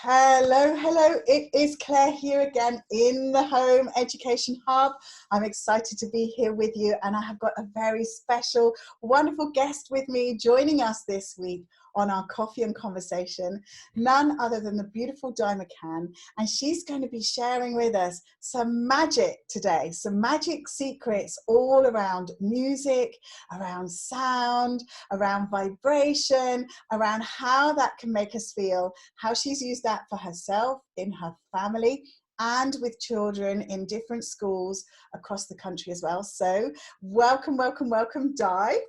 Hello, hello. It is Claire here again in the Home Education Hub. I'm excited to be here with you, and I have got a very special, wonderful guest with me joining us this week on our coffee and conversation, none other than the beautiful Di McCann, and she's going to be sharing with us some magic today, some magic secrets all around music, around sound, around vibration, around how that can make us feel, how she's used that for herself, in her family, and with children in different schools across the country as well. So welcome, welcome, welcome, Di.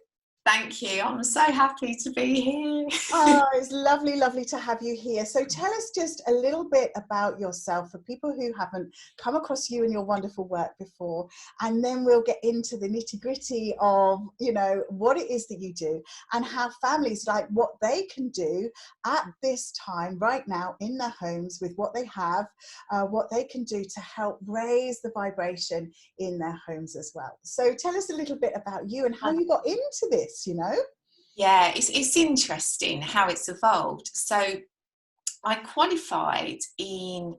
Thank you. I'm so happy to be here. Oh, it's lovely, lovely to have you here. So tell us just a little bit about yourself for people who haven't come across you and your wonderful work before, and then we'll get into the nitty-gritty of, you know, what it is that you do and how families, like, what they can do at this time right now in their homes with what they have, what they can do to help raise the vibration in their homes as well. So tell us a little bit about you and how you got into this, you know? Yeah, it's interesting how it's evolved. So I qualified in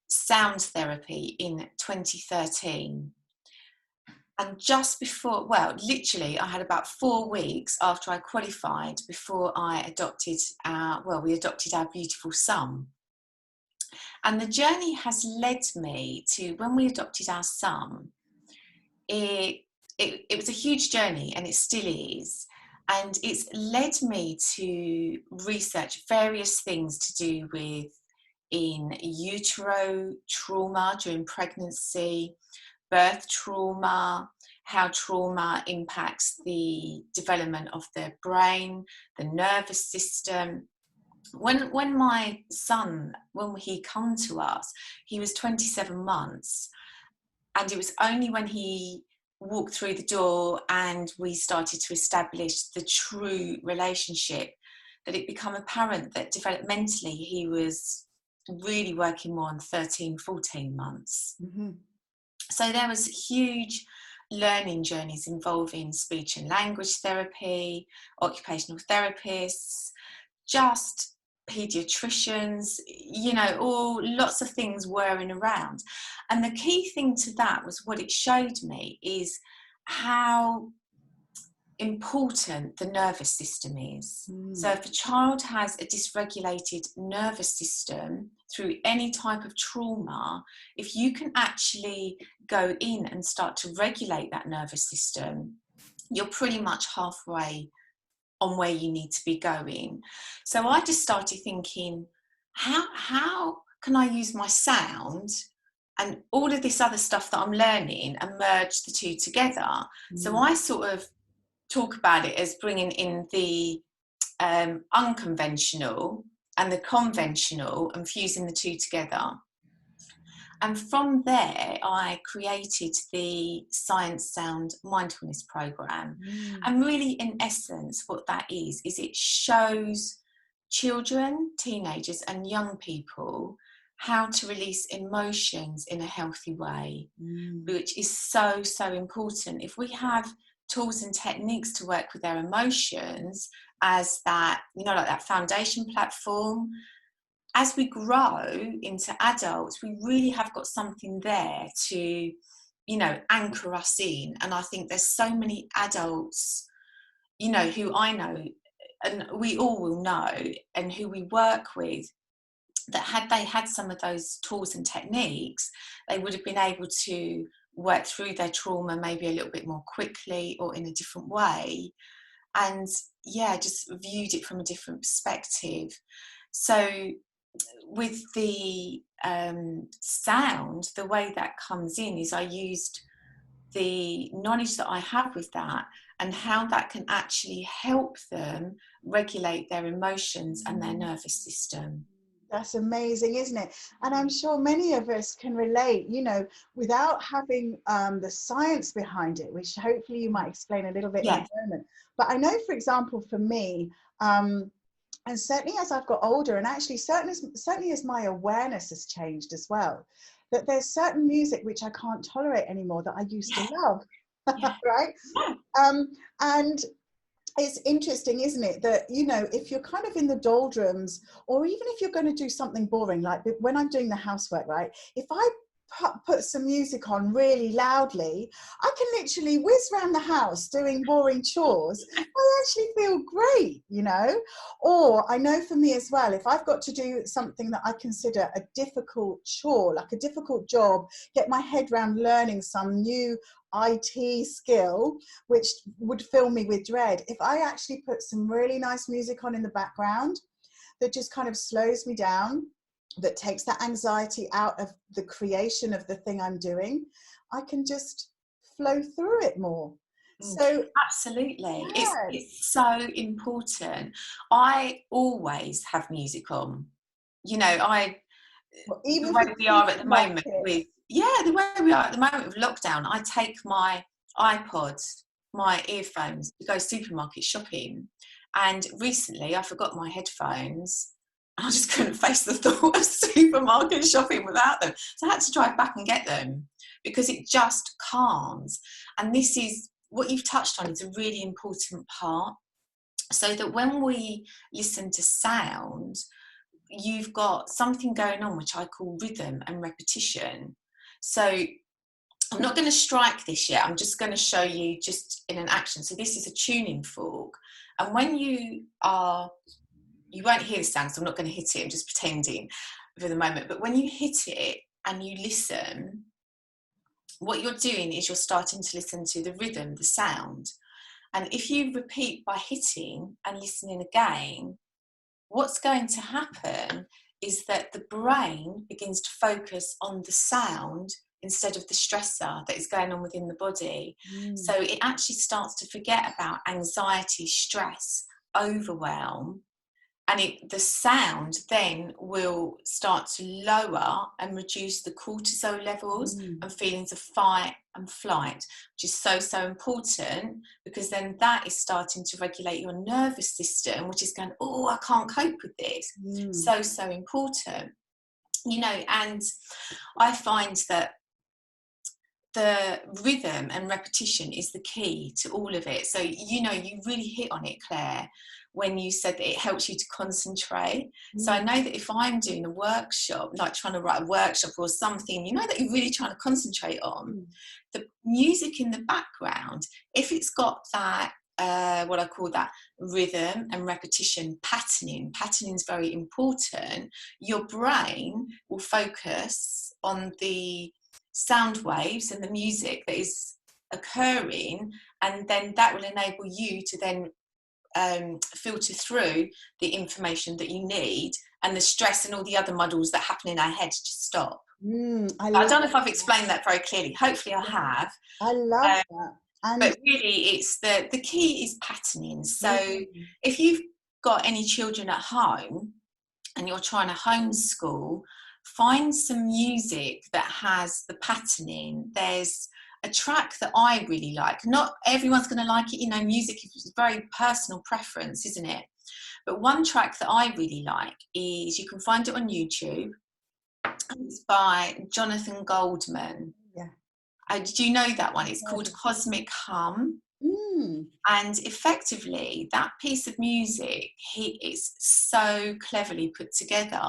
sound therapy in 2013. And just before, well, literally, I had about 4 weeks after I qualified before I adopted we adopted our beautiful son. And the journey has led me to, when we adopted our son, it was a huge journey, and it still is. And it's led me to research various things to do with in utero trauma during pregnancy, birth trauma, how trauma impacts the development of the brain, the nervous system. When my son, when he came to us, he was 27 months. And it was only when he walked through the door and we started to establish the true relationship that it became apparent that developmentally he was really working more on 13, 14 months. Mm-hmm. So there was huge learning journeys involving speech and language therapy, occupational therapists, just pediatricians, you know, all lots of things whirring around. And the key thing to that was, what it showed me is how important the nervous system is. So if a child has a dysregulated nervous system through any type of trauma, if you can actually go in and start to regulate that nervous system, you're pretty much halfway on where you need to be going. So I just started thinking, how can I use my sound and all of this other stuff that I'm learning and merge the two together? So I sort of talk about it as bringing in the unconventional and the conventional and fusing the two together. And from there, I created the Science Sound Mindfulness program. And really, in essence, what that is it shows children, teenagers, and young people how to release emotions in a healthy way, which is so, so important. If we have tools and techniques to work with their emotions as that, you know, like that foundation platform, as we grow into adults, we really have got something there to, you know, anchor us in. And I think there's so many adults, you know, who I know, and we all will know, and who we work with, that had they had some of those tools and techniques, they would have been able to work through their trauma maybe a little bit more quickly or in a different way. And yeah, just viewed it from a different perspective. So with the sound, the way that comes in is I used the knowledge that I have with that and how that can actually help them regulate their emotions and their nervous system. That's amazing, isn't it? And I'm sure many of us can relate, you know, without having the science behind it, which hopefully you might explain a little bit in a moment. But I know, for example, for me, and certainly as I've got older, and actually certainly as my awareness has changed as well, that there's certain music which I can't tolerate anymore that I used to love, right? And it's interesting, isn't it, that, you know, if you're kind of in the doldrums, or even if you're going to do something boring, like when I'm doing the housework, right, if I put some music on really loudly, I can literally whiz around the house doing boring chores. I actually feel great, you know. Or I know for me as well, if I've got to do something that I consider a difficult chore, like a difficult job, get my head around learning some new IT skill, which would fill me with dread, if I actually put some really nice music on in the background that just kind of slows me down, that takes that anxiety out of the creation of the thing I'm doing, I can just flow through it more. So absolutely, yeah. it's so important. I always have music on, you know. Well, The even way for we are at the moment supermarkets. with, yeah, the way we are at the moment with lockdown, I take my iPods, my earphones to go supermarket shopping, and recently I forgot my headphones. I just couldn't face the thought of supermarket shopping without them, so I had to drive back and get them, because it just calms. And this is what you've touched on, is a really important part, so that when we listen to sound, you've got something going on which I call rhythm and repetition. So I'm not going to strike this yet, I'm just going to show you just in an action. So this is a tuning fork, and when you won't hear the sound, so I'm not going to hit it, I'm just pretending for the moment, but when you hit it and you listen, what you're doing is you're starting to listen to the rhythm, the sound. And if you repeat by hitting and listening again, what's going to happen is that the brain begins to focus on the sound instead of the stressor that is going on within the body. So it actually starts to forget about anxiety, stress, overwhelm, and the sound then will start to lower and reduce the cortisol levels and feelings of fight and flight, which is so, so important, because then that is starting to regulate your nervous system, which is going, oh, I can't cope with this. So, so important, you know. And I find that the rhythm and repetition is the key to all of it. So, you know, you really hit on it, Claire, when you said that it helps you to concentrate. So I know that if I'm doing a workshop, like trying to write a workshop or something, you know, that you're really trying to concentrate on, the music in the background, if it's got that, what I call that rhythm and repetition, patterning is very important. Your brain will focus on the sound waves and the music that is occurring, and then that will enable you to then filter through the information that you need, and the stress and all the other muddles that happen in our heads just stop. I don't know if I've explained that very clearly. Hopefully I have. I love that. And but really it's the key is patterning. So if you've got any children at home and you're trying to homeschool, find some music that has the patterning. There's a track that I really like. Not everyone's going to like it, you know, music is a very personal preference, isn't it? But one track that I really like is, you can find it on YouTube, and it's by Jonathan Goldman. Did you know that one? It's called Cosmic Hum. And effectively, that piece of music, it's so cleverly put together.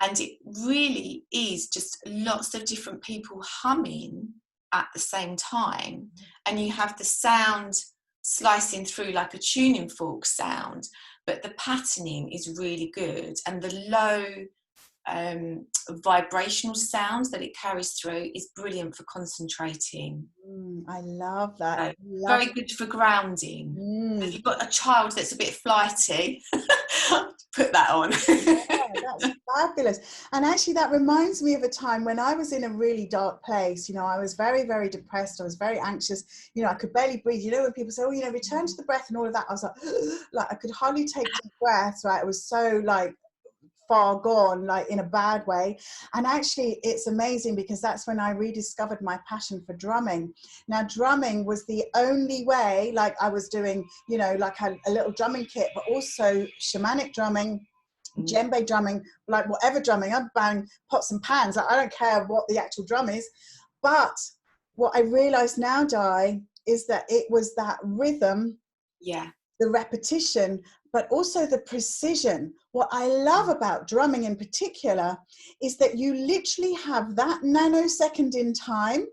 And it really is just lots of different people humming at the same time. And you have the sound slicing through like a tuning fork sound, but the patterning is really good. And the low vibrational sounds that it carries through is brilliant for concentrating. I love that. So, very good for grounding. If you've got a child that's a bit flighty, put that on. That's fabulous. And actually that reminds me of a time when I was in a really dark place. You know, I was very, very depressed. I was very anxious. You know, I could barely breathe. You know, when people say, oh, you know, return to the breath and all of that, I was like I could hardly take deep breaths, right? It was so like far gone, like in a bad way. And actually it's amazing, because that's when I rediscovered my passion for drumming. Now, drumming was the only way, like I was doing, you know, like a little drumming kit, but also shamanic drumming, djembe drumming, like whatever drumming, I bang pots and pans, like, I don't care what the actual drum is. But what I realized now, Di, is that it was that rhythm Yeah. the repetition, but also the precision. What I love about drumming in particular is that you literally have that nanosecond in time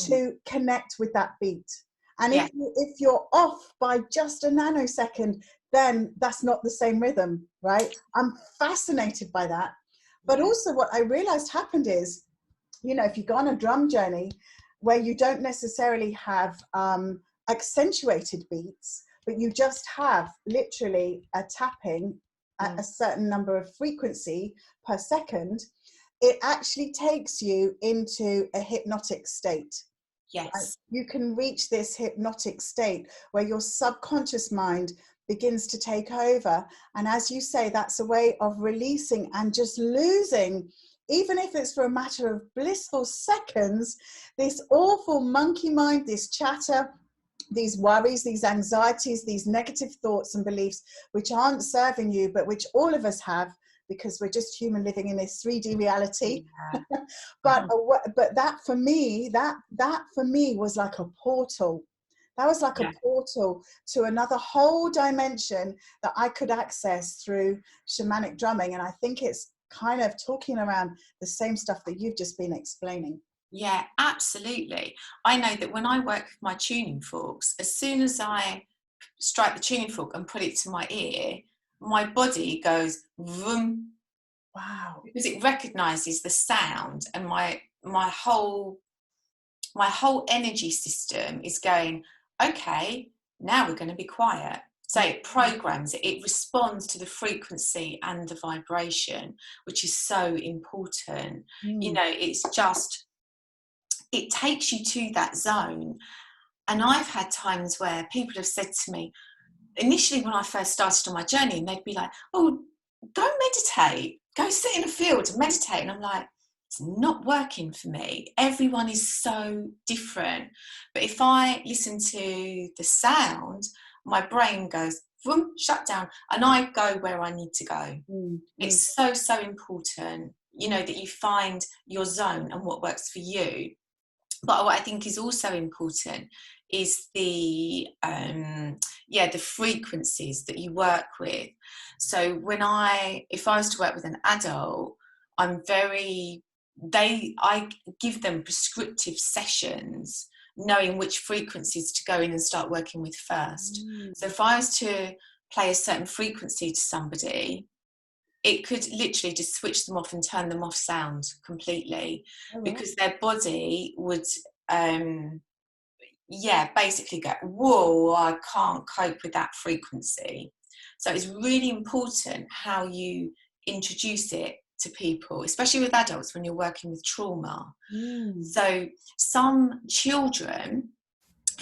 to connect with that beat. And Yeah. if you're off by just a nanosecond, then that's not the same rhythm, right? I'm fascinated by that. But also what I realized happened is, you know, if you go on a drum journey where you don't necessarily have accentuated beats, but you just have literally a tapping at a certain number of frequency per second, it actually takes you into a hypnotic state. Yes. You can reach this hypnotic state where your subconscious mind begins to take over. And as you say, that's a way of releasing and just losing, even if it's for a matter of blissful seconds, this awful monkey mind, this chatter, these worries, these anxieties, these negative thoughts and beliefs, which aren't serving you, but which all of us have, because we're just human living in this 3D reality. Yeah. but that for me, that for me was like a portal. That was like a portal to another whole dimension that I could access through shamanic drumming. And I think it's kind of talking around the same stuff that you've just been explaining. Yeah, absolutely. I know that when I work with my tuning forks, as soon as I strike the tuning fork and put it to my ear, my body goes vroom. Wow. Because it recognizes the sound, and my whole energy system is going, okay, now we're going to be quiet. So it programs it, it responds to the frequency and the vibration, which is so important. You know, it's just, it takes you to that zone. And I've had times where people have said to me, initially when I first started on my journey, and they'd be like, oh, go meditate, go sit in a field and meditate. And I'm like, it's not working for me. Everyone is so different. But if I listen to the sound, my brain goes, boom, shut down, and I go where I need to go. It's so, so important, you know, that you find your zone and what works for you. But what I think is also important is the frequencies that you work with. So if I was to work with an adult, I give them prescriptive sessions, knowing which frequencies to go in and start working with first. So if I was to play a certain frequency to somebody, it could literally just switch them off and turn them off sound completely, because their body would basically go, whoa, I can't cope with that frequency. So it's really important how you introduce it to people, especially with adults when you're working with trauma. So some children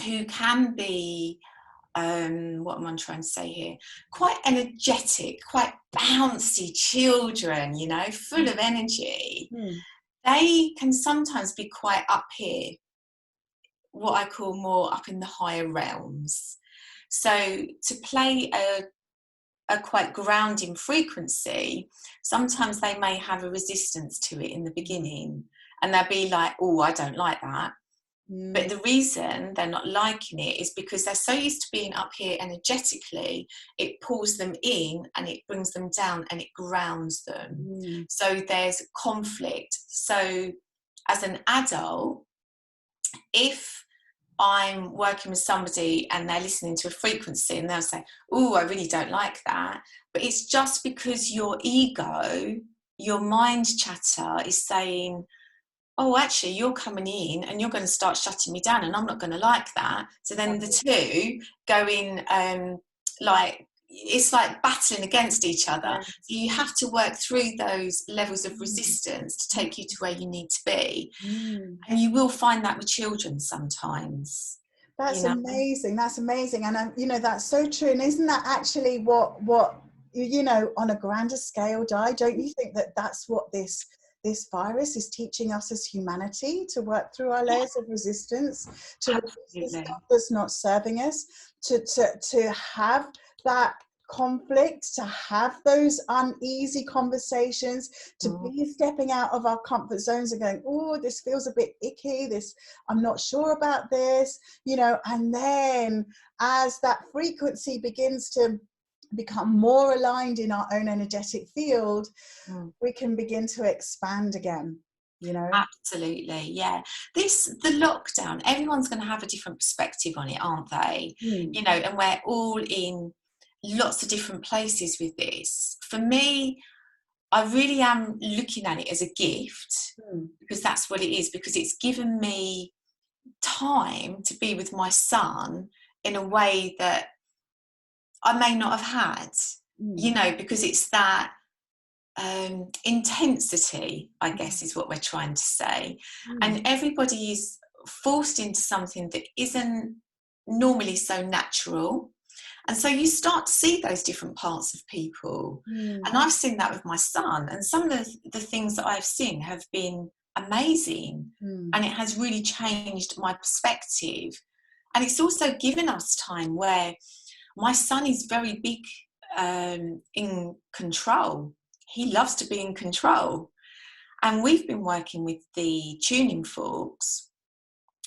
who can be what am I trying to say here? Quite energetic, quite bouncy children, you know, full of energy. They can sometimes be quite up here, what I call more up in the higher realms. So to play a quite grounding frequency, sometimes they may have a resistance to it in the beginning, and they'll be like, oh, I don't like that. But the reason they're not liking it is because they're so used to being up here energetically, it pulls them in and it brings them down and it grounds them. So there's conflict. So as an adult, if I'm working with somebody and they're listening to a frequency and they'll say, oh, I really don't like that. But it's just because your ego, your mind chatter is saying, oh, actually, you're coming in and you're going to start shutting me down and I'm not going to like that. So then the two go in it's like battling against each other. So you have to work through those levels of resistance to take you to where you need to be. And you will find that with children sometimes. That's amazing. That's amazing. And, you know, that's so true. And isn't that actually what you know, on a grander scale, Di, don't you think that that's what this virus is teaching us as humanity, to work through our layers of resistance, to resist the stuff that's not serving us, to have that conflict, to have those uneasy conversations, to be stepping out of our comfort zones and going, oh, this feels a bit icky, this, I'm not sure about this, and then as that frequency begins to become more aligned in our own energetic field, we can begin to expand again. Absolutely, yeah. The lockdown, everyone's going to have a different perspective on it, aren't they? And we're all in lots of different places with this. For me, I really am looking at it as a gift, because that's what it is, because it's given me time to be with my son in a way that I may not have had, because it's that intensity, I guess, is what we're trying to say. And everybody is forced into something that isn't normally so natural. And so you start to see those different parts of people. And I've seen that with my son. And some of the things that I've seen have been amazing. And it has really changed my perspective. And it's also given us time where my son is very big in control. He loves to be in control. And we've been working with the tuning forks.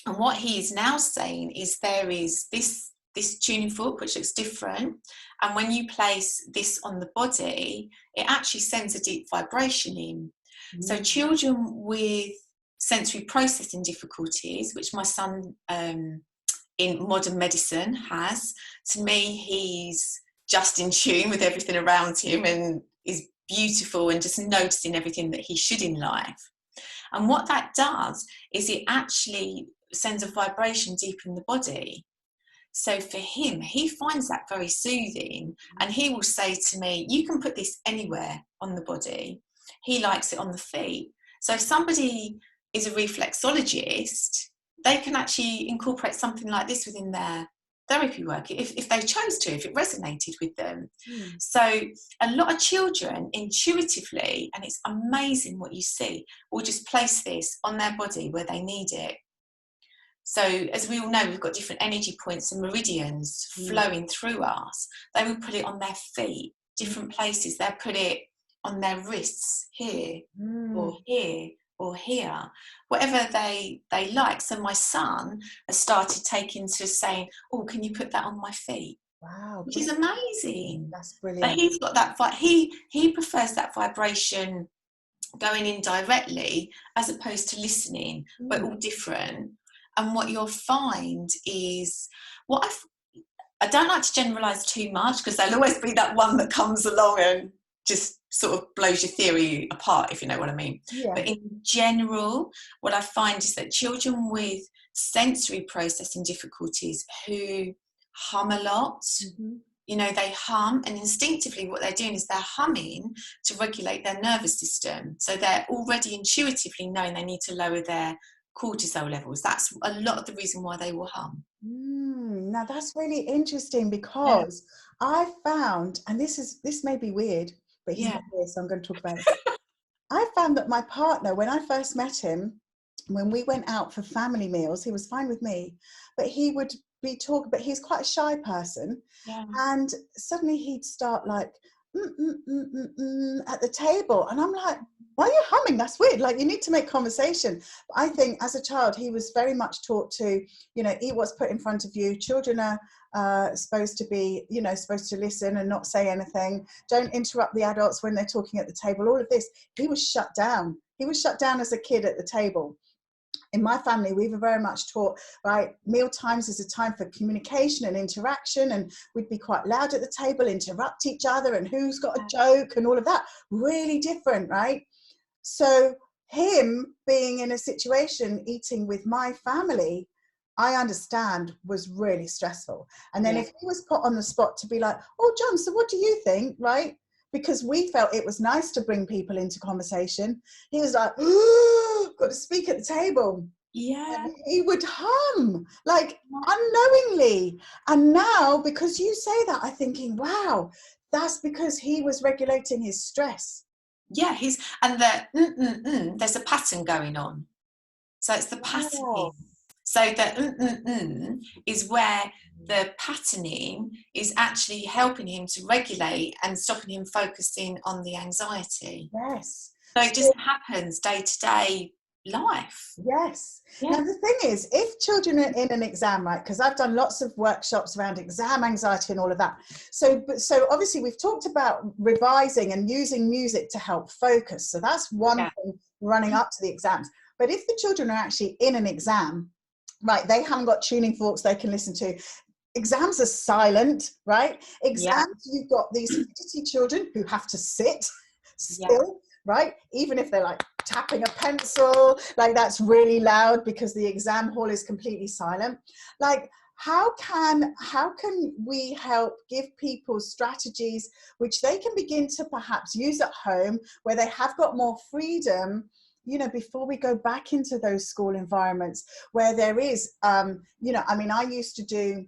And what he is now saying is there is this tuning fork which looks different. And when you place this on the body, it actually sends a deep vibration in. So children with sensory processing difficulties, which my son in modern medicine has, to me, he's just in tune with everything around him and is beautiful and just noticing everything that he should in life. And what that does is it actually sends a vibration deep in the body. So for him, he finds that very soothing, and he will say to me, you can put this anywhere on the body. He likes it on the feet. So if somebody is a reflexologist, they can actually incorporate something like this within their therapy work if they chose to, if it resonated with them. So a lot of children intuitively, and it's amazing what you see, will just place this on their body where they need it. So as we all know, we've got different energy points and meridians flowing through us. They will put it on their feet, different places. They'll put it on their wrists, here or here or here, whatever they like. So my son has started taking to saying, oh, can you put that on my feet? Wow, which is amazing. That's brilliant. But he's got that he prefers that vibration going in directly as opposed to listening, but all different. And what you'll find is, I don't like to generalise too much, because there'll always be that one that comes along and just sort of blows your theory apart, if you know what I mean. But in general, what I find is that children with sensory processing difficulties who hum a lot, they hum, and instinctively what they're doing is they're humming to regulate their nervous system. So they're already intuitively knowing they need to lower their cortisol levels. That's a lot of the reason why they will hum. Now that's really interesting, because I found, and this may be weird, but he's not here, so I'm going to talk about it. I found that my partner, when I first met him, when we went out for family meals, he was fine with me, but he would be talking, but he's quite a shy person, and suddenly he'd start like at the table, and I'm like, why are you humming? That's weird. Like, you need to make conversation. But I think as a child, he was very much taught to, eat what's put in front of you. Children are supposed to be, supposed to listen and not say anything. Don't interrupt the adults when they're talking at the table. All of this, he was shut down. He was shut down as a kid at the table. In my family, we were very much taught, right, meal times is a time for communication and interaction, and we'd be quite loud at the table, interrupt each other, and who's got a joke and all of that. Really different, right? So him being in a situation eating with my family, I understand, was really stressful. And then if he was put on the spot to be like, oh, John, so what do you think, right? Because we felt it was nice to bring people into conversation. He was like, oh, got to speak at the table. Yeah. And he would hum, like, unknowingly. And now, because you say that, I'm thinking, wow, that's because he was regulating his stress. Yeah, there's a pattern going on. So it's the pattern. So the is where the patterning is actually helping him to regulate and stopping him focusing on the anxiety. Yes. So it just happens day to day life. Yes. Yeah. Now the thing is, if children are in an exam, right, because I've done lots of workshops around exam anxiety and all of that. So obviously we've talked about revising and using music to help focus. So that's one thing running up to the exams. But if the children are actually in an exam, right, they haven't got tuning forks they can listen to. Exams are silent, right? Exams, you've got these fidgety children who have to sit still, right? Even if they're like tapping a pencil, like that's really loud because the exam hall is completely silent. Like, how can we help give people strategies which they can begin to perhaps use at home, where they have got more freedom, you know, before we go back into those school environments where there is, you know, I mean, I used to do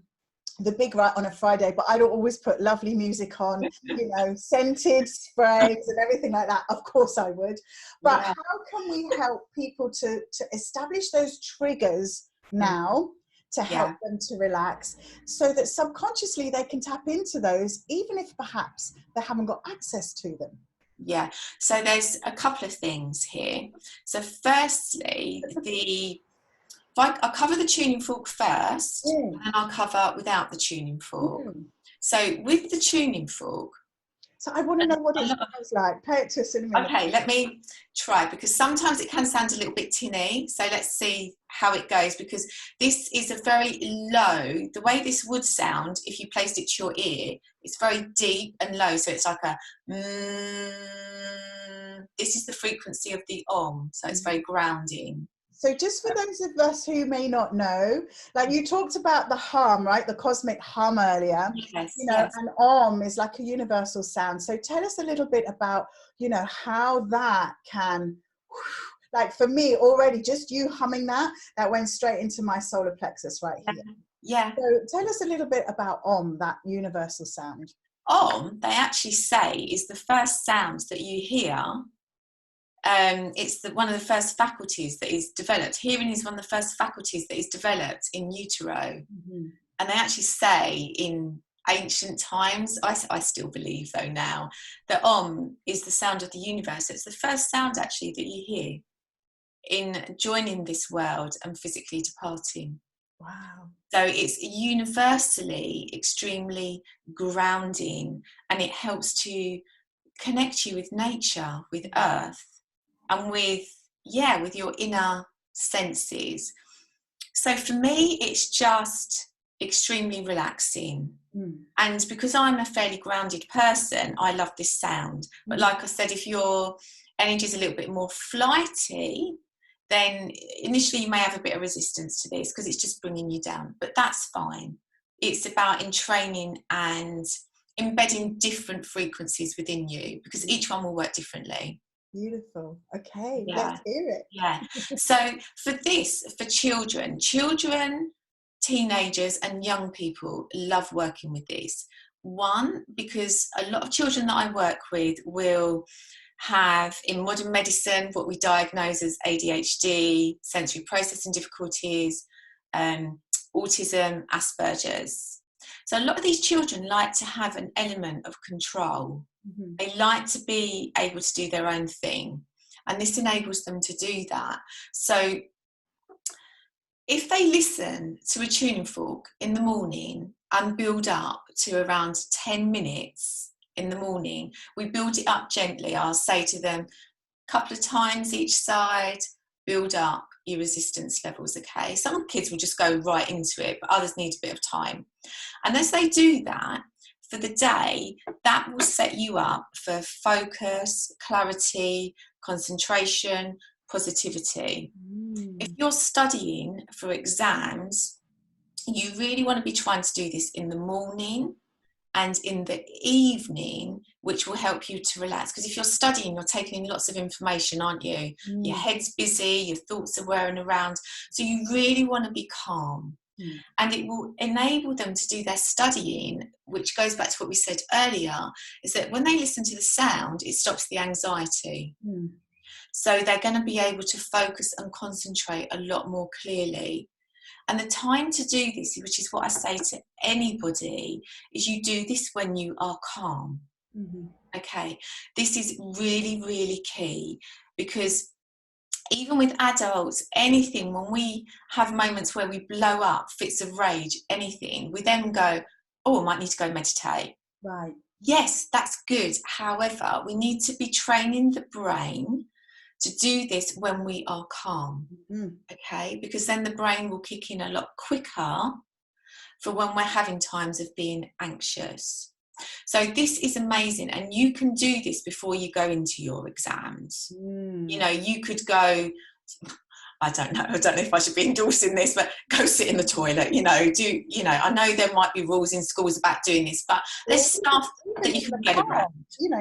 the big right on a Friday, but I'd always put lovely music on, you know, scented sprays and everything like that. Of course I would. But how can we help people to establish those triggers now to help them to relax, so that subconsciously they can tap into those, even if perhaps they haven't got access to them? Yeah, so there's a couple of things here. So firstly, I'll cover the tuning fork first, and then I'll cover without the tuning fork. So with the tuning fork, so I want to know what it sounds like. Play it to us in a minute. Okay, let me try, because sometimes it can sound a little bit tinny. So let's see how it goes, because this is a very low, the way this would sound if you placed it to your ear, it's very deep and low. So it's like a this is the frequency of the om. So it's very grounding. So just for those of us who may not know, like you talked about the hum, right? The cosmic hum earlier. Yes, you know, and om is like a universal sound. So tell us a little bit about, you know, how that can, like for me already, just you humming that went straight into my solar plexus right here. Yeah. So tell us a little bit about om, that universal sound. Om, they actually say, is the first sound that you hear. It's one of the first faculties that is developed. Hearing is one of the first faculties that is developed in utero. And they actually say in ancient times, I still believe though now, that om is the sound of the universe. It's the first sound actually that you hear in joining this world and physically departing. Wow. So it's universally extremely grounding, and it helps to connect you with nature, with earth, and with your inner senses. So for me, it's just extremely relaxing. And because I'm a fairly grounded person, I love this sound. But like I said, if your energy is a little bit more flighty, then initially you may have a bit of resistance to this because it's just bringing you down. But that's fine. It's about entraining and embedding different frequencies within you, because each one will work differently. Beautiful. Okay, let's hear it. Yeah. So for children, teenagers and young people love working with this. One, because a lot of children that I work with will have, in modern medicine, what we diagnose as ADHD, sensory processing difficulties, autism, Asperger's. So a lot of these children like to have an element of control. They like to be able to do their own thing, and this enables them to do that. So if they listen to a tuning fork in the morning and build up to around 10 minutes in the morning, we build it up gently. I'll say to them a couple of times each side, build up your resistance levels, okay? Some kids will just go right into it, but others need a bit of time. And as they do that, for the day, that will set you up for focus, clarity, concentration, positivity. If you're studying for exams, you really want to be trying to do this in the morning and in the evening, which will help you to relax. Because if you're studying, you're taking in lots of information, aren't you? Your head's busy, your thoughts are whirring around. So you really want to be calm. And it will enable them to do their studying, which goes back to what we said earlier, is that when they listen to the sound, it stops the anxiety. So they're going to be able to focus and concentrate a lot more clearly. And the time to do this, which is what I say to anybody, is you do this when you are calm. Mm-hmm. Okay, this is really, really key, because even with adults, anything, when we have moments where we blow up, fits of rage, anything, we then go, oh, I might need to go meditate. Right. Yes, that's good. However, we need to be training the brain to do this when we are calm. Mm-hmm. Okay, because then the brain will kick in a lot quicker for when we're having times of being anxious. So this is amazing, and you can do this before you go into your exams. You know, you could go, I don't know if I should be endorsing this, but go sit in the toilet, I know there might be rules in schools about doing this, but there's stuff that you can get around.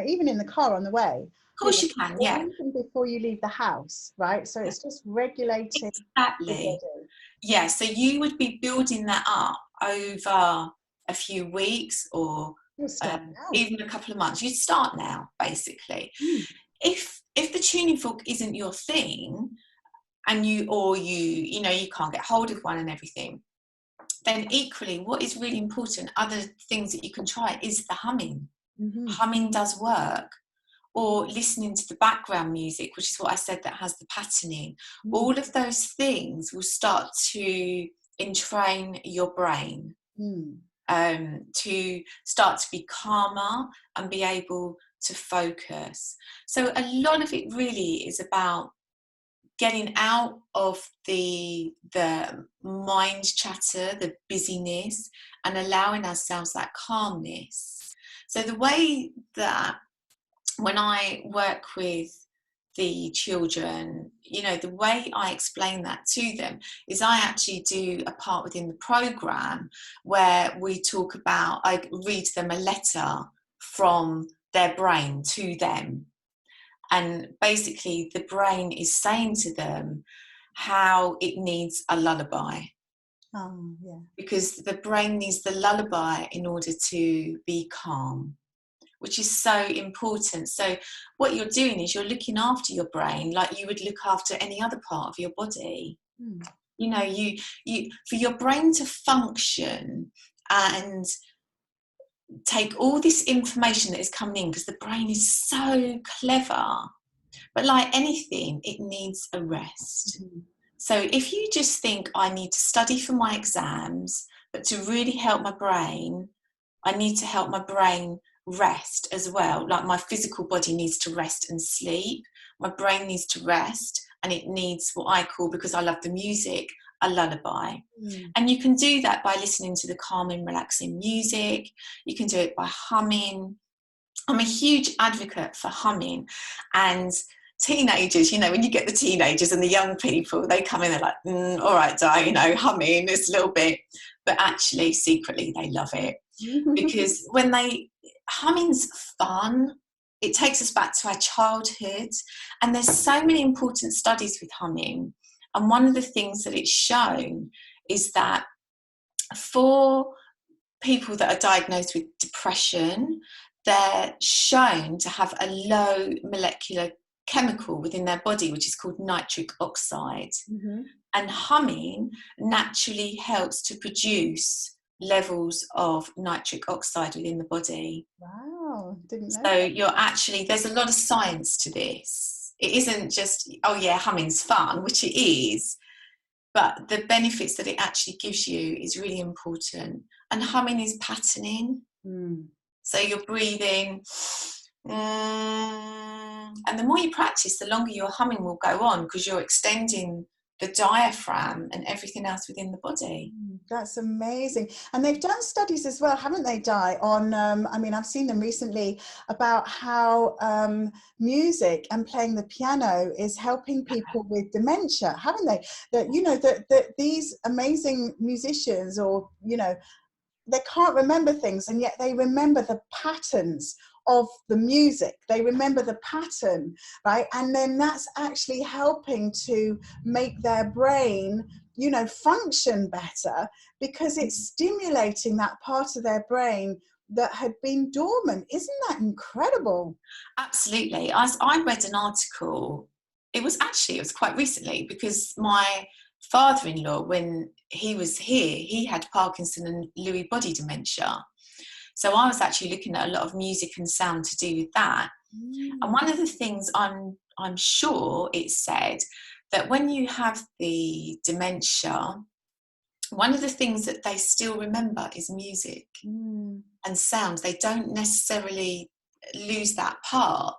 Even in the car on the way. Of course you can, or yeah. even before you leave the house, right? So it's just regulating exactly. the body. Yeah, so you would be building that up over a few weeks or even a couple of months. You'd start now, basically. If the tuning fork isn't your thing, and you can't get hold of one and everything, then equally what is really important, other things that you can try, is the humming. Humming does work, or listening to the background music, which is what I said, that has the patterning. All of those things will start to entrain your brain to start to be calmer and be able to focus. So a lot of it really is about getting out of the mind chatter, the busyness, and allowing ourselves that calmness. So the way that, when I work with the children, the way I explain that to them is I actually do a part within the program where we talk about, I read them a letter from their brain to them. And basically the brain is saying to them how it needs a lullaby. Oh, yeah. Because the brain needs the lullaby in order to be calm, which is so important. So what you're doing is you're looking after your brain like you would look after any other part of your body. You for your brain to function and take all this information that is coming in, because the brain is so clever, but like anything, it needs a rest. So if you just think, I need to study for my exams, but to really help my brain, I need to help my brain rest as well. Like my physical body needs to rest and sleep, my brain needs to rest, and it needs what I call, because I love the music, a lullaby. And you can do that by listening to the calming, relaxing music. You can do it by humming. I'm a huge advocate for humming. And teenagers, when you get the teenagers and the young people, they come in, they're like, all right, Di, humming this little bit, but actually secretly they love it. Because humming's fun. It takes us back to our childhood, and there's so many important studies with humming. And one of the things that it's shown is that for people that are diagnosed with depression, they're shown to have a low molecular chemical within their body, which is called nitric oxide. And humming naturally helps to produce levels of nitric oxide within the body. Wow, didn't know. So there's a lot of science to this. It isn't just, oh yeah, humming's fun, which it is, but the benefits that it actually gives you is really important. And humming is patterning. So you're breathing, and the more you practice, the longer your humming will go on, because you're extending the diaphragm and everything else within the body. That's amazing. And they've done studies as well, haven't they, Di, on, I've seen them recently, about how music and playing the piano is helping people with dementia, haven't they? That these amazing musicians, or, they can't remember things, and yet they remember the patterns of the music. They remember the pattern, right? And then that's actually helping to make their brain, function better, because it's stimulating that part of their brain that had been dormant. Isn't that incredible? Absolutely. I read an article, it was quite recently, because my father-in-law, when he was here, he had Parkinson and Lewy body dementia. So I was actually looking at a lot of music and sound to do with that. And one of the things I'm sure it said that when you have the dementia, one of the things that they still remember is music and sound. They don't necessarily lose that part.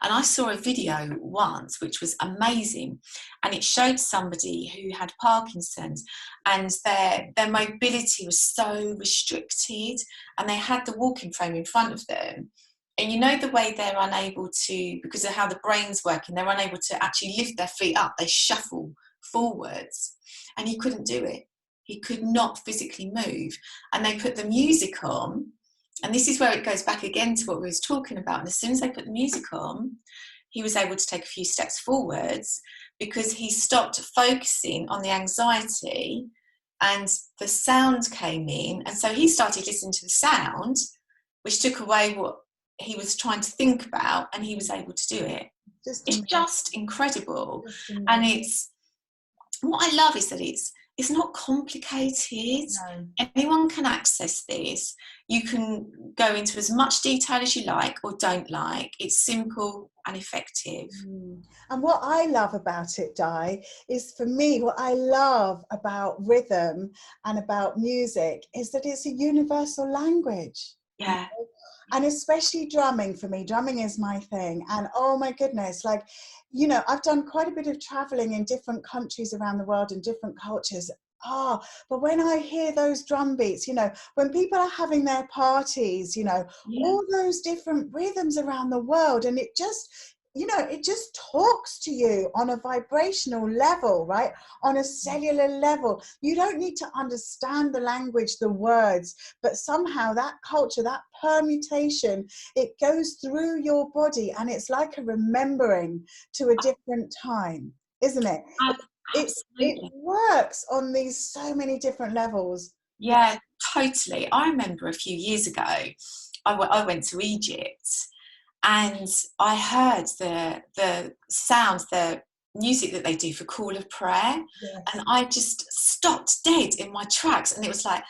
And I saw a video once which was amazing, and it showed somebody who had Parkinson's, and their mobility was so restricted, and they had the walking frame in front of them. And you know the way they're unable to, because of how the brain's working, they're unable to actually lift their feet up. They shuffle forwards, and he couldn't do it. He could not physically move. And they put the music on, and this is where it goes back again to what we was talking about. And as soon as they put the music on, he was able to take a few steps forwards, because he stopped focusing on the anxiety, and the sound came in. And so he started listening to the sound, which took away what he was trying to think about, and he was able to do it. It's just incredible. And it's, what I love is that it's not complicated. No. Anyone can access this. You can go into as much detail as you like or don't like. It's simple and effective. And what I love about it, Di, is, for me, what I love about rhythm and about music is that it's a universal language. Yeah. And especially drumming, for me, drumming is my thing. And oh my goodness, like, you know, I've done quite a bit of traveling in different countries around the world and different cultures. But when I hear those drum beats, you know, when people are having their parties, you know, all those different rhythms around the world, and it just, you know, it just talks to you on a vibrational level, right? On a cellular level. You don't need to understand the language, the words, but somehow that culture, that permutation, it goes through your body, and it's like a remembering to a different time, isn't it? It works on these so many different levels. Yeah, totally. I remember a few years ago, I went to Egypt, and I heard the sounds, the music that they do for Call of Prayer, and I just stopped dead in my tracks, and it was like,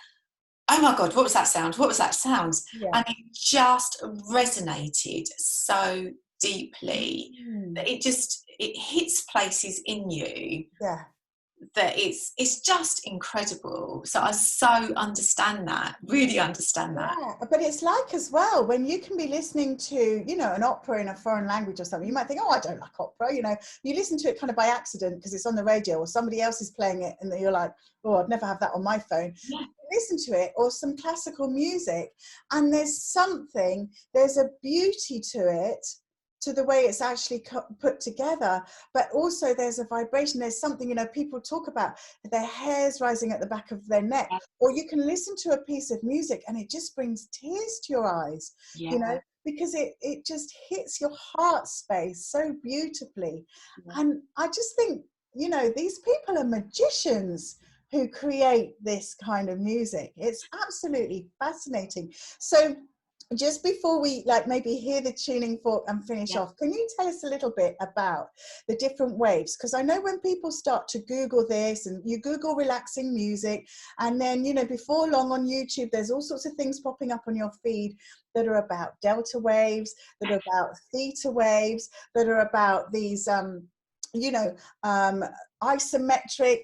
oh my God, what was that sound? What was that sound? And it just resonated so deeply that it hits places in you. That it's just incredible. So I really understand that. But it's like, as well, when you can be listening to, you know, an opera in a foreign language or something, you might think, oh, I don't like opera, you know, you listen to it kind of by accident because it's on the radio or somebody else is playing it, and then you're like, oh, I'd never have that on my phone. Listen to it, or some classical music, and there's a beauty to it, to the way it's actually put together, but also there's a vibration, there's something, you know, people talk about their hairs rising at the back of their neck, or you can listen to a piece of music and it just brings tears to your eyes, you know, because it just hits your heart space so beautifully. And I just think, you know, these people are magicians who create this kind of music. It's absolutely fascinating. So just before we maybe hear the tuning fork and finish off, can you tell us a little bit about the different waves? Because I know when people start to Google this, and you Google relaxing music, and then, you know, before long on YouTube, there's all sorts of things popping up on your feed that are about delta waves, that are about theta waves, that are about these, isometric,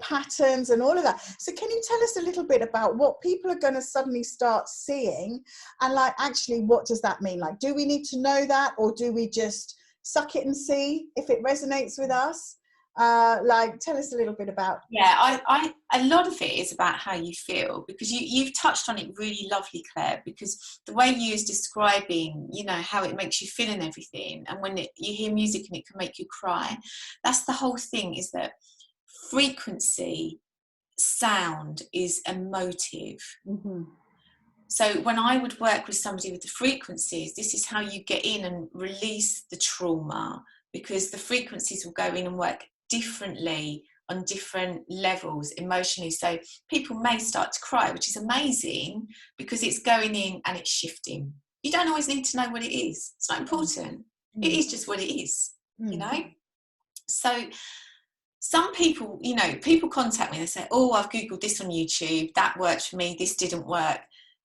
patterns and all of that. So can you tell us a little bit about what people are going to suddenly start seeing, and actually, what does that mean? Do we need to know that, or do we just suck it and see if it resonates with us? Tell us a little bit about. A lot of it is about how you feel, because you've touched on it really lovely, Claire, because the way you was describing, you know, how it makes you feel and everything, and when you hear music and it can make you cry, that's the whole thing, is that frequency sound is emotive. So when I would work with somebody with the frequencies, this is how you get in and release the trauma, because the frequencies will go in and work differently on different levels emotionally. So people may start to cry, which is amazing, because it's going in and it's shifting. You don't always need to know what it is. It's not important. It is just what it is, you know? So some people, you know, people contact me and they say, oh, I've Googled this on YouTube, that worked for me, this didn't work.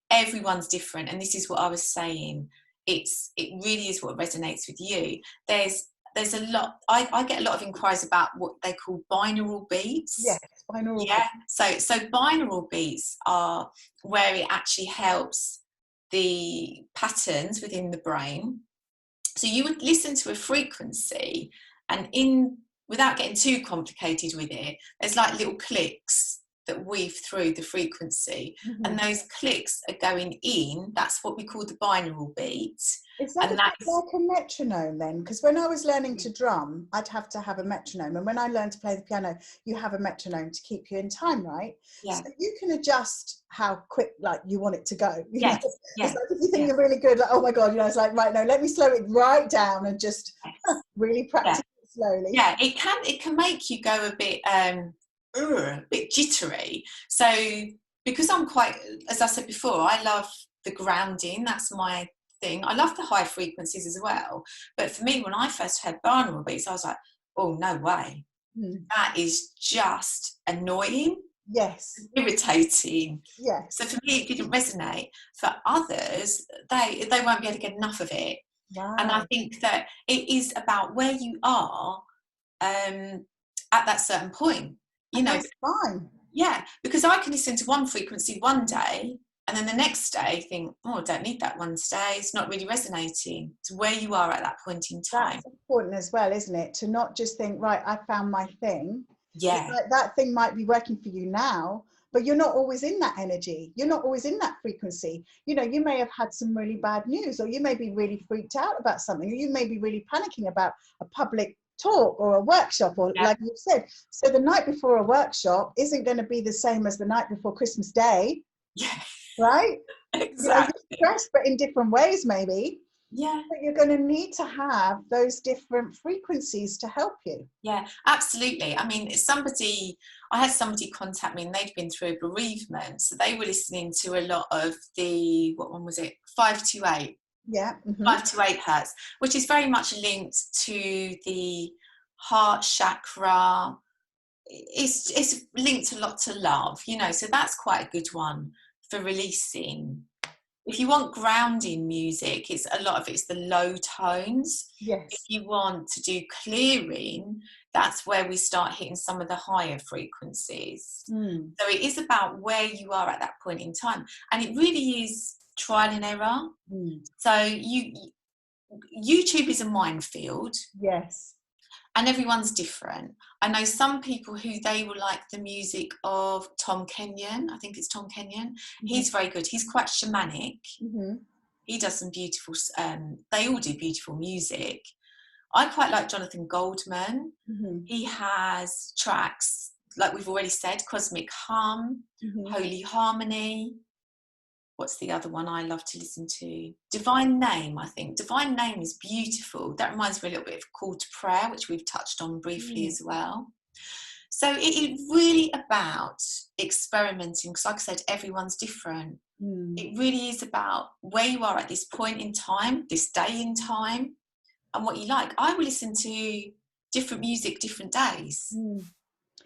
Everyone's different. And this is what I was saying. It really is what resonates with you. There's a lot, I get a lot of inquiries about what they call binaural beats. Yes, binaural yeah. beats. So binaural beats are where it actually helps the patterns within the brain. So you would listen to a frequency, and without getting too complicated with it, there's like little clicks that weave through the frequency, and those clicks are going in. That's what we call the binaural beat. Is that like a metronome then? Because when I was learning to drum, I'd have to have a metronome, and when I learned to play the piano, you have a metronome to keep you in time, right? Yeah. So you can adjust how quick, like, you want it to go. Yes. Yeah. It's like if you think you're really good, like, oh my god, you know, it's like, right, no, let me slow it right down and just really practice it slowly. Yeah, it can make you go a bit jittery. So because I'm quite, as I said before, I love the grounding. That's my thing. I love the high frequencies as well. But for me, when I first heard binaural beats, I was like, oh, no way. That is just annoying. Yes. Irritating. Yes. So for me, it didn't resonate. For others, they won't be able to get enough of it. Wow. And I think that it is about where you are at that certain point. You know, that's fine. Yeah, because I can listen to one frequency one day, and then the next day think, oh, I don't need that one today. It's not really resonating. It's where you are at that point in time. That's important as well, isn't it? To not just think, right, I found my thing. Yeah. Like that thing might be working for you now, but you're not always in that energy. You're not always in that frequency. You know, you may have had some really bad news, or you may be really freaked out about something, or you may be really panicking about a public talk or a workshop, or like you said. So the night before a workshop isn't going to be the same as the night before Christmas Day. Yeah. Right? Exactly. You know, you're stressed, but in different ways, maybe. Yeah. But you're going to need to have those different frequencies to help you. Yeah, absolutely. I mean, I had somebody contact me, and they'd been through a bereavement. So they were listening to a lot of what one was it? 528. Yeah. 528 hertz, which is very much linked to the heart chakra. It's linked a lot to love, you know, so that's quite a good one for releasing. If you want grounding music, a lot of it's the low tones. Yes. If you want to do clearing, that's where we start hitting some of the higher frequencies. So it is about where you are at that point in time, and it really is trial and error. So YouTube is a minefield. Yes. And everyone's different. I know some people who they will like the music of Tom Kenyon. I think it's Tom Kenyon. He's very good. He's quite shamanic. He does some beautiful, they all do beautiful music. I quite like Jonathan Goldman. He has tracks, like we've already said, Cosmic Hum, Holy Harmony. What's the other one I love to listen to? Divine Name, I think. Divine Name is beautiful. That reminds me a little bit of Call to Prayer, which we've touched on briefly as well. So it is really about experimenting, because like I said, everyone's different. It really is about where you are at this point in time, this day in time, and what you like. I will listen to different music different days.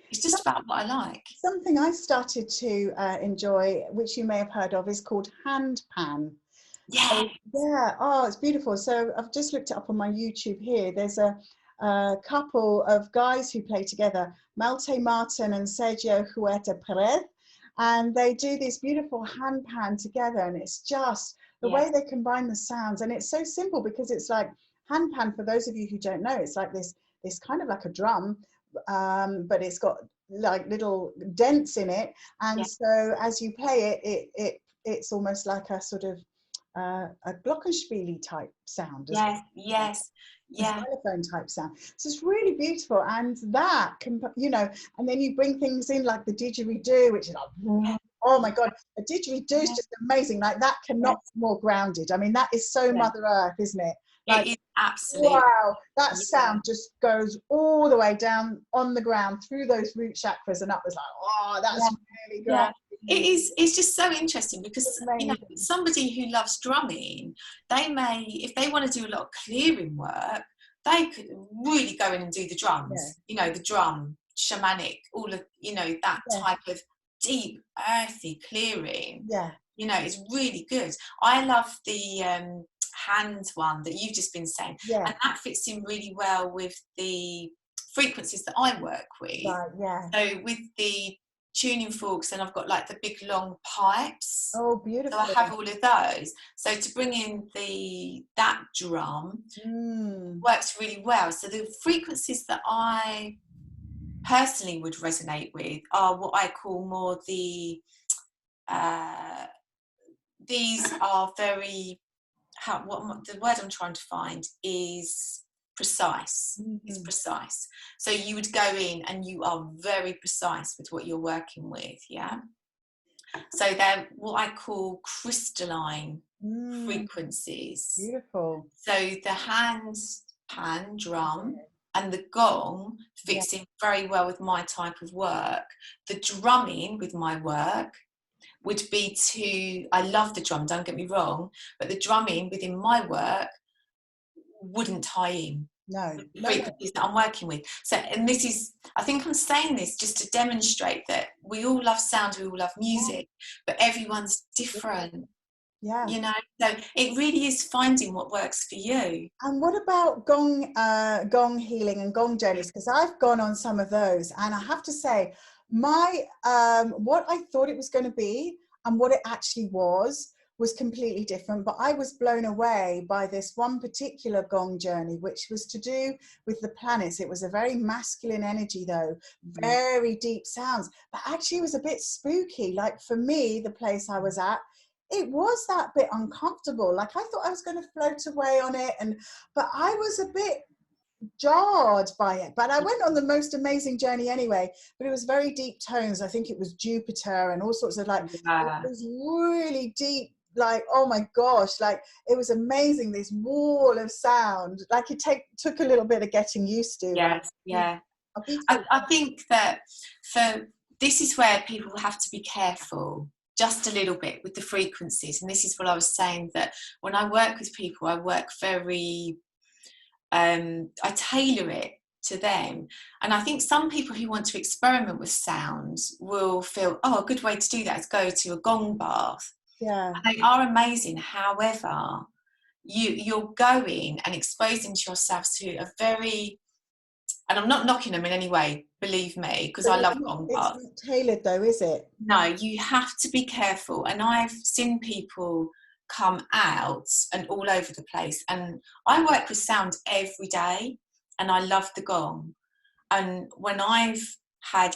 It's just about what I like. Something I started to enjoy, which you may have heard of, is called hand pan. Yeah. So, yeah. Oh, it's beautiful. So I've just looked it up on my YouTube here. There's a couple of guys who play together, Malte Martin and Sergio Huerta Perez, and they do this beautiful hand pan together, and it's just the way they combine the sounds. And it's so simple, because it's like hand pan, for those of you who don't know, it's like this kind of like a drum, but it's got like little dents in it, and so as you play it's almost like a sort of a glockenspiel type sound. Yes. Xylophone type sound. So it's really beautiful, and that can, you know, and then you bring things in like the didgeridoo, which is like, oh my god, a didgeridoo is just amazing. Like that cannot be more grounded. I mean, that is so Mother Earth, isn't it? Like, it is absolutely. Wow, that sound just goes all the way down on the ground through those root chakras, and that was like, oh, that's really good. It's just so interesting, because you know, somebody who loves drumming, they may, if they want to do a lot of clearing work, they could really go in and do the drums, you know, the drum shamanic, all of, that Yeah. type of deep, earthy clearing. Yeah. It's really good. I love the hand one that you've just been saying. Yeah. And that fits in really well with the frequencies that I work with. Right, yeah. So with the tuning forks, and I've got like the big long pipes. Oh, beautiful. So I have all of those. So to bring in that drum works really well. So the frequencies that I personally would resonate with are what I call more the these are very, the word I'm trying to find is precise. It's precise. So you would go in and you are very precise with what you're working with, yeah? So they're what I call crystalline frequencies. Beautiful. So the pan, drum, and the gong fits in very well with my type of work. The drumming with my work would be I love the drum, don't get me wrong, but the drumming within my work wouldn't tie in. No. The frequencies that I'm working with. So, and this is, I think I'm saying this just to demonstrate that we all love sound, we all love music, but everyone's different. Yeah. So it really is finding what works for you. And what about gong healing and gong journeys? Because I've gone on some of those, and I have to say, my what I thought it was going to be and what it actually was completely different. But I was blown away by this one particular gong journey, which was to do with the planets. It was a very masculine energy, though, very deep sounds, but actually it was a bit spooky. Like for me, the place I was at, it was that bit uncomfortable. Like I thought I was going to float away on it, but I was a bit jarred by it. But I went on the most amazing journey anyway. But it was very deep tones. I think it was Jupiter and all sorts of it was really deep. Like, oh my gosh, like it was amazing. This wall of sound. Like it took a little bit of getting used to. Yes, right? yeah. I think that this is where people have to be careful just a little bit with the frequencies. And this is what I was saying, that when I work with people, I work very, I tailor it to them. And I think some people who want to experiment with sound will feel, a good way to do that is go to a gong bath. Yeah. And they are amazing. However, you're going and exposing yourself to a very, and I'm not knocking them in any way, believe me, because I love gong baths. It's not tailored though, is it? No, you have to be careful. And I've seen people come out and all over the place. And I work with sound every day, and I love the gong. And when I've had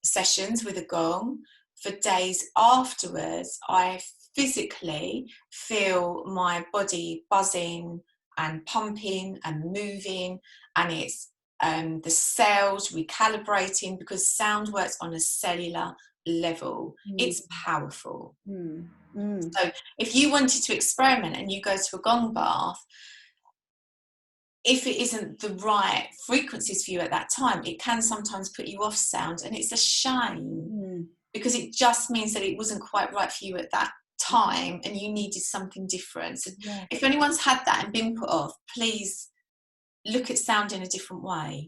sessions with a gong, for days afterwards, I physically feel my body buzzing and pumping and moving, and it's the cells recalibrating, because sound works on a cellular level. It's powerful. So if you wanted to experiment and you go to a gong bath, if it isn't the right frequencies for you at that time, it can sometimes put you off sound, and it's a shame because it just means that it wasn't quite right for you at that time and you needed something different. So if anyone's had that and been put off, please look at sound in a different way,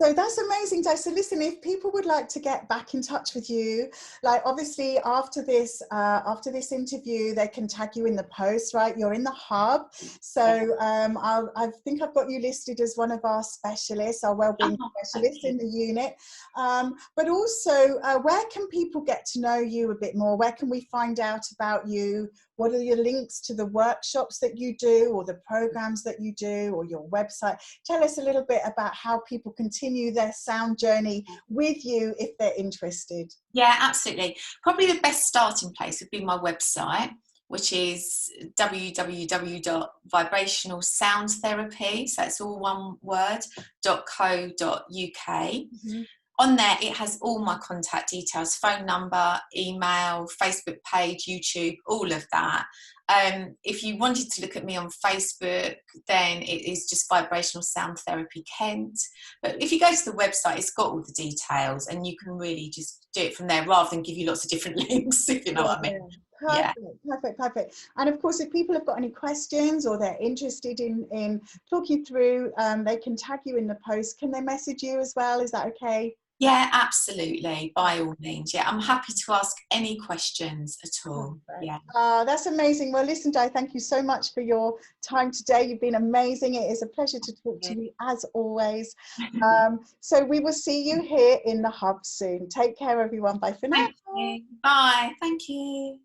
So that's amazing, Jo. So listen, if people would like to get back in touch with you, like obviously after this interview, they can tag you in the post, right? You're in the hub. So I think I've got you listed as one of our specialists, our wellbeing specialists in the unit. But also, where can people get to know you a bit more? Where can we find out about you? What are your links to the workshops that you do, or the programs that you do, or your website? Tell us a little bit about how people continue their sound journey with you if they're interested. Yeah, absolutely. Probably the best starting place would be my website, which is www.vibrationalsoundtherapy, so it's all one word, .co.uk. On there, it has all my contact details, phone number, email, Facebook page, YouTube, all of that. If you wanted to look at me on Facebook, then it is just Vibrational Sound Therapy Kent. But if you go to the website, it's got all the details, and you can really just do it from there rather than give you lots of different links, if you know what I mean. Yeah. Perfect. And of course, if people have got any questions or they're interested in talking through, they can tag you in the post. Can they message you as well? Is that okay? Yeah, absolutely. By all means. Yeah, I'm happy to ask any questions at all. Perfect. Yeah. That's amazing. Well, listen, Di, thank you so much for your time today. You've been amazing. It is a pleasure to talk to you as always. So we will see you here in the hub soon. Take care, everyone. Bye for now. Thank you. Bye. Thank you.